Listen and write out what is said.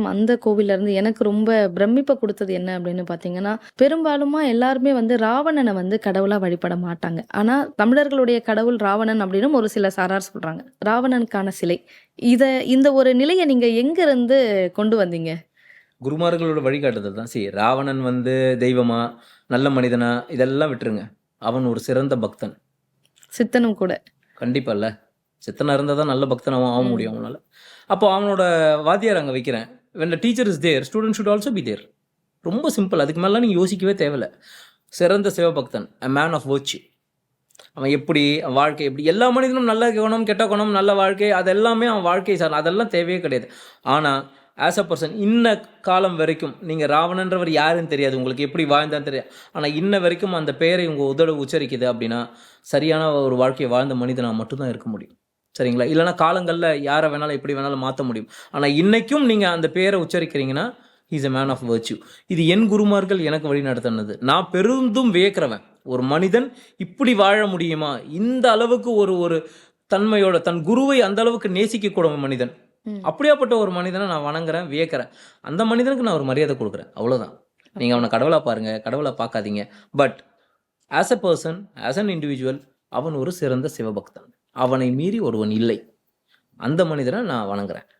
அந்த கோவில்ல இருந்து எனக்கு ரொம்ப பிரமிப்ப குடுத்தது என்ன அப்படின்னு பார்த்தீங்கன்னா, பெரும்பாலுமா எல்லாருமே வந்து ராவணன வந்து கடவுளா வழிபட மாட்டாங்க. ஆனா, தமிழர்களுடைய கடவுள் ராவணன் அப்படின்னு ஒரு சில சாரார் சொல்றாங்க. ராவணனுக்கான சிலை. இத இந்த ஒரு நிலைய நீங்க எங்க இருந்து கொண்டு வந்தீங்க? குருமார்களோட வழிகாட்டுதல் தான். ராவணன் வந்து தெய்வமா, நல்ல மனிதனா இதெல்லாம் விட்டுருங்க. அவன் ஒரு சிறந்த பக்தன். சித்தனும் கூட. கண்டிப்பா இல்ல. சித்தனா இருந்தா தான் நல்ல பக்தனாவும் ஆக முடியும் ம். அவனால. அப்போ அவனோட வாத்தியார் அங்க வைக்கிறேன். when the teacher is there, student should also be there. ரொம்ப சிம்பிள். அதுக்கு மேல நீங்க யோசிக்கவே தேவையில்ல. சிறந்த சிவபக்தன், a man of virtue. அவன் எப்படி வாழ்க்கை எப்படி எல்லா மனிதனும் நல்ல குணம், கெட்ட குணம், நல்ல வாழ்க்கை அது எல்லாமே அவன் வாழ்க்கை சார் அதெல்லாம் தேவையே கிடையாது. ஆனால் ஆஸ் அ பர்சன் இன்ன காலம் வரைக்கும் நீங்கள் ராவணன்றவர் யாருன்னு தெரியாது, உங்களுக்கு எப்படி வாழ்ந்தான்னு தெரியாது. ஆனால் இன்ன வரைக்கும் அந்த பெயரை உங்கள் உதட உச்சரிக்குது அப்படின்னா சரியான ஒரு வாழ்க்கையை வாழ்ந்த மனிதனாக மட்டும்தான் இருக்க முடியும். சரிங்களா? இல்லைனா காலங்களில் யாரை வேணாலும் எப்படி வேணாலும் மாற்ற முடியும். ஆனால் இன்னைக்கும் நீங்கள் அந்த பேரை உச்சரிக்கிறீங்கன்னா he's a man of virtue. இது என் குருமார்கள் எனக்கு வழி நடத்தினது. நான் பெருந்தும் வியக்கிறவன். ஒரு மனிதன் இப்படி வாழ முடியுமா? இந்த அளவுக்கு ஒரு ஒரு தன்மையோட தன் குருவை அந்த அளவுக்கு நேசிக்க கூட மனிதன். அப்படியாப்பட்ட ஒரு மனிதனை நான் வணங்குறேன், வியக்கிறேன். அந்த மனிதனுக்கு நான் ஒரு மரியாதை கொடுக்குறேன். அவ்வளோதான். நீங்கள் அவனை கடவுளாக பாருங்க, கடவுளை பார்க்காதீங்க. But as a person, as an individual, அவன் ஒரு சிறந்த சிவபக்தன். அவனை மீறி ஒருவன் இல்லை. அந்த மனிதனை நான் வணங்குறேன்.